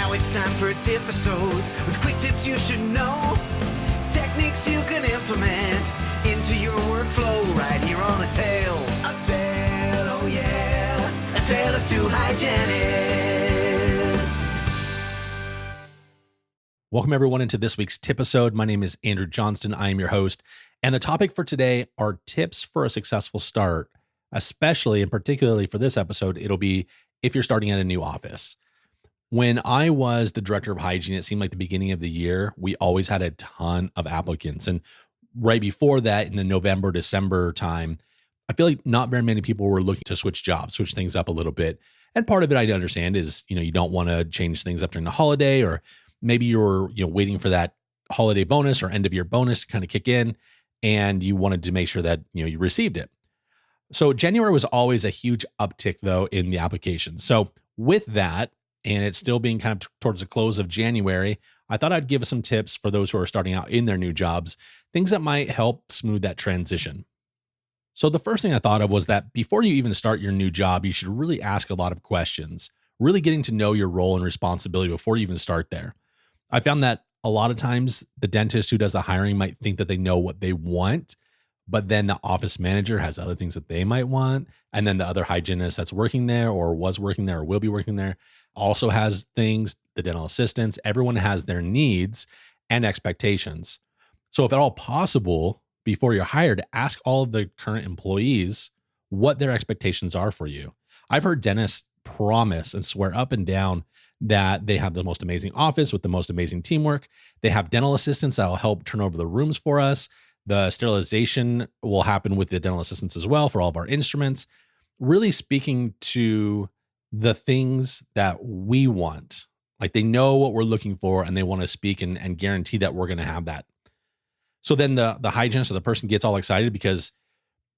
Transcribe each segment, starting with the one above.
Now it's time for tip-episodes with quick tips you should know. Techniques you can implement into your workflow right here on A Tale, oh yeah, A Tale of Two Hygienists. Welcome everyone into this week's tip-episode. My name is Andrew Johnston. I am your host. And the topic for today are tips for a successful start, especially and particularly for this episode, it'll be if you're starting at a new office. When I was the director of hygiene, it seemed like the beginning of the year, we always had a ton of applicants. And right before that, in the November, December time, I feel like not very many people were looking to switch jobs, switch things up a little bit. And part of it I understand is, you don't want to change things up during the holiday, or maybe you're, waiting for that holiday bonus or end of year bonus to kind of kick in, and you wanted to make sure that, you received it. So January was always a huge uptick though in the applications. So with that, and it's still being kind of towards the close of January, I thought I'd give some tips for those who are starting out in their new jobs, things that might help smooth that transition. So the first thing I thought of was that before you even start your new job, you should really ask a lot of questions, really getting to know your role and responsibility before you even start there. I found that a lot of times the dentist who does the hiring might think that they know what they want, but then the office manager has other things that they might want. And then the other hygienist that's working there or was working there or will be working there also has things, the dental assistants, everyone has their needs and expectations. So if at all possible, before you're hired, ask all of the current employees what their expectations are for you. I've heard dentists promise and swear up and down that they have the most amazing office with the most amazing teamwork. They have dental assistants that will help turn over the rooms for us. The sterilization will happen with the dental assistants as well for all of our instruments. Really speaking to the things that we want. Like they know what we're looking for and they want to speak and guarantee that we're going to have that. So then the hygienist or the person gets all excited because,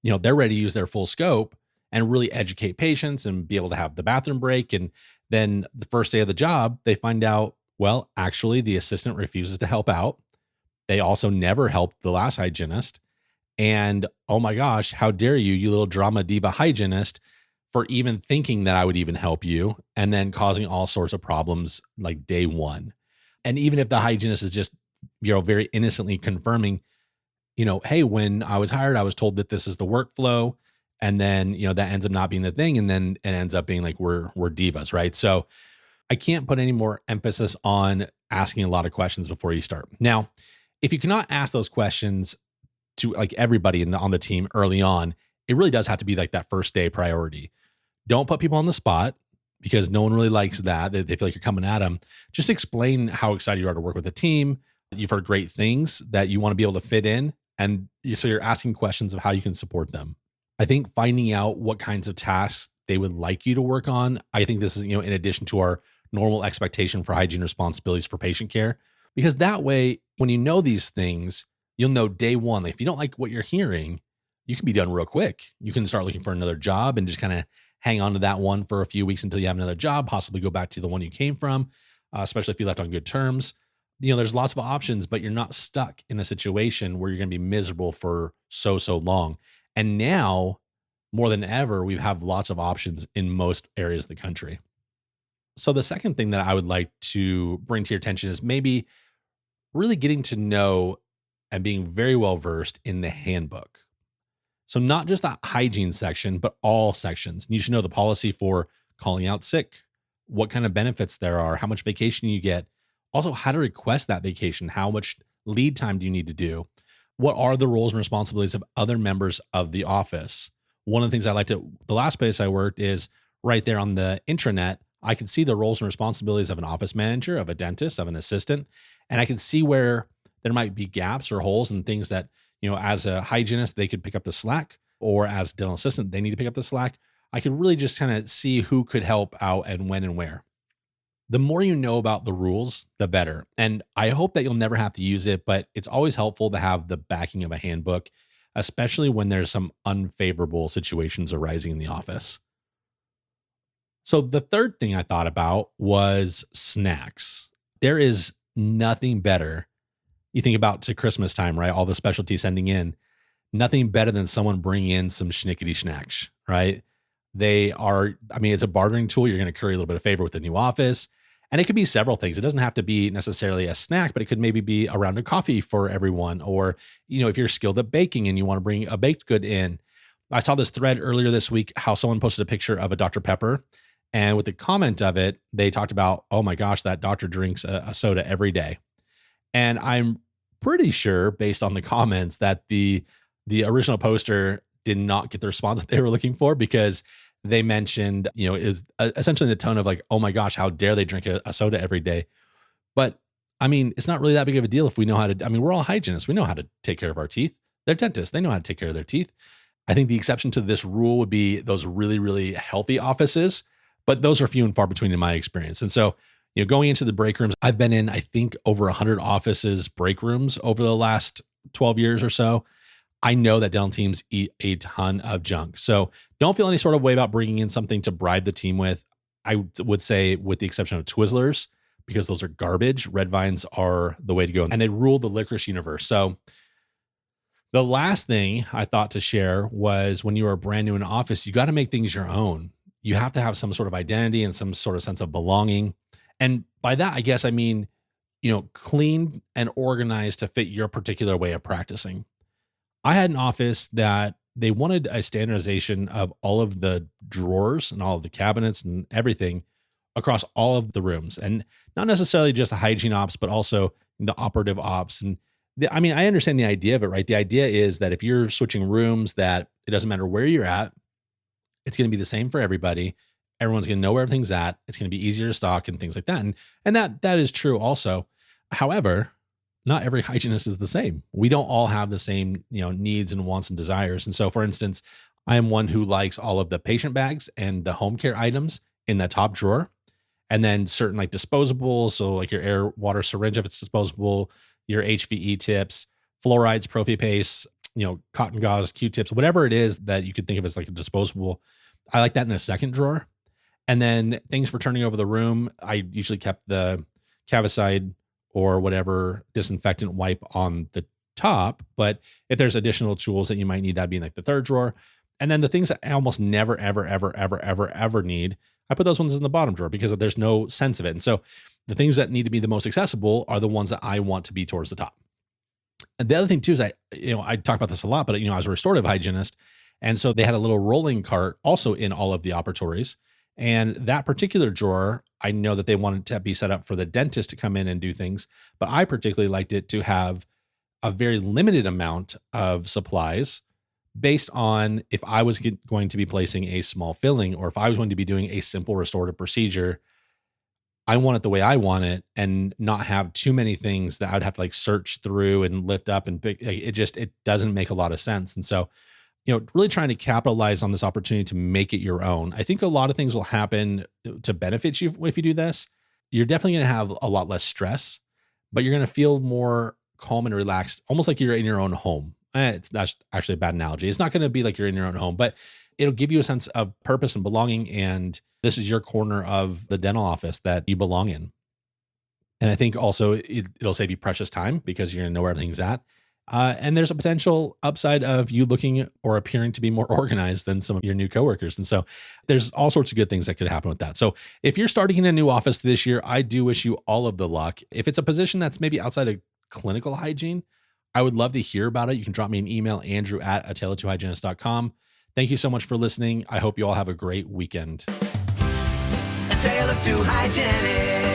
they're ready to use their full scope and really educate patients and be able to have the bathroom break. And then the first day of the job, they find out, well, actually the assistant refuses to help out. They also never helped the last hygienist. And oh my gosh, how dare you, you little drama diva hygienist, for even thinking that I would even help you, and then causing all sorts of problems like day one. And even if the hygienist is just, very innocently confirming, hey, when I was hired, I was told that this is the workflow. And then, that ends up not being the thing. And then it ends up being like, we're divas, right? So I can't put any more emphasis on asking a lot of questions before you start. Now, if you cannot ask those questions to like everybody on the team early on, it really does have to be like that first day priority. Don't put people on the spot because no one really likes that. They feel like you're coming at them. Just explain how excited you are to work with the team. You've heard great things that you want to be able to fit in. And so you're asking questions of how you can support them. I think finding out what kinds of tasks they would like you to work on. I think this is, in addition to our normal expectation for hygiene responsibilities for patient care, because that way, when you know these things, you'll know day one. If you don't like what you're hearing, you can be done real quick. You can start looking for another job and just kind of hang on to that one for a few weeks until you have another job, possibly go back to the one you came from, especially if you left on good terms. There's lots of options, but you're not stuck in a situation where you're going to be miserable for so long. And now, more than ever, we have lots of options in most areas of the country. So the second thing that I would like to bring to your attention is maybe really getting to know and being very well versed in the handbook. So not just that hygiene section, but all sections. You should know the policy for calling out sick, what kind of benefits there are, how much vacation you get, also how to request that vacation, how much lead time do you need to do, what are the roles and responsibilities of other members of the office. One of the things I liked at the last place I worked is right there on the intranet, I could see the roles and responsibilities of an office manager, of a dentist, of an assistant, and I could see where there might be gaps or holes and things that, as a hygienist, they could pick up the slack, or as a dental assistant, they need to pick up the slack. I could really just kind of see who could help out and when and where. The more you know about the rules, the better. And I hope that you'll never have to use it, but it's always helpful to have the backing of a handbook, especially when there's some unfavorable situations arising in the office. So the third thing I thought about was snacks. There is nothing better. You think about to Christmas time, right? All the specialty sending in, nothing better than someone bringing in some schnickety snacks, right? They are, it's a bartering tool. You're going to curry a little bit of favor with the new office. And it could be several things. It doesn't have to be necessarily a snack, but it could maybe be a round of coffee for everyone. Or, if you're skilled at baking and you want to bring a baked good in. I saw this thread earlier this week, how someone posted a picture of a Dr. Pepper. And with the comment of it, they talked about, oh my gosh, that doctor drinks a soda every day. And I'm pretty sure, based on the comments, that the original poster did not get the response that they were looking for, because they mentioned, is essentially the tone of like, oh my gosh, how dare they drink a soda every day? But I mean, it's not really that big of a deal if we know how to, we're all hygienists. We know how to take care of our teeth. They're dentists. They know how to take care of their teeth. I think the exception to this rule would be those really, really healthy offices, but those are few and far between in my experience. And so, going into the break rooms, I've been in, I think, over 100 offices break rooms over the last 12 years or so. I know that dental teams eat a ton of junk. So don't feel any sort of way about bringing in something to bribe the team with. I would say, with the exception of Twizzlers, because those are garbage, Red Vines are the way to go. And they rule the licorice universe. So the last thing I thought to share was, when you are brand new in an office, you got to make things your own. You have to have some sort of identity and some sort of sense of belonging. And by that, I guess I mean, clean and organized to fit your particular way of practicing. I had an office that they wanted a standardization of all of the drawers and all of the cabinets and everything across all of the rooms, and not necessarily just the hygiene ops, but also the operative ops. And I understand the idea of it, right? The idea is that if you're switching rooms, that it doesn't matter where you're at, it's going to be the same for everybody. Everyone's going to know where everything's at. It's going to be easier to stock and things like that. And that is true also. However, not every hygienist is the same. We don't all have the same, needs and wants and desires. And so, for instance, I am one who likes all of the patient bags and the home care items in the top drawer. And then certain like disposables. So like your air water syringe, if it's disposable, your HVE tips, fluorides, prophy paste, cotton gauze, Q-tips, whatever it is that you could think of as like a disposable. I like that in the second drawer. And then things for turning over the room, I usually kept the Cavicide or whatever disinfectant wipe on the top. But if there's additional tools that you might need, that'd be in like the third drawer. And then the things that I almost never, ever, ever, ever, ever, ever need, I put those ones in the bottom drawer because there's no sense of it. And so the things that need to be the most accessible are the ones that I want to be towards the top. And the other thing too is I talk about this a lot, but I was a restorative hygienist. And so they had a little rolling cart also in all of the operatories. And that particular drawer, I know that they wanted to be set up for the dentist to come in and do things, but I particularly liked it to have a very limited amount of supplies based on if I was going to be placing a small filling, or if I was going to be doing a simple restorative procedure. I want it the way I want it, and not have too many things that I would have to like search through and lift up and pick. It doesn't make a lot of sense. And so, really trying to capitalize on this opportunity to make it your own. I think a lot of things will happen to benefit you if you do this. You're definitely going to have a lot less stress, but you're going to feel more calm and relaxed, almost like you're in your own home. That's actually a bad analogy. It's not going to be like you're in your own home, but it'll give you a sense of purpose and belonging. And this is your corner of the dental office that you belong in. And I think also it'll save you precious time because you're going to know where everything's at. And there's a potential upside of you looking or appearing to be more organized than some of your new coworkers. And so there's all sorts of good things that could happen with that. So if you're starting in a new office this year, I do wish you all of the luck. If it's a position that's maybe outside of clinical hygiene, I would love to hear about it. You can drop me an email, andrew@atale2hygienist.com. Thank you so much for listening. I hope you all have a great weekend. A tale of two hygienists.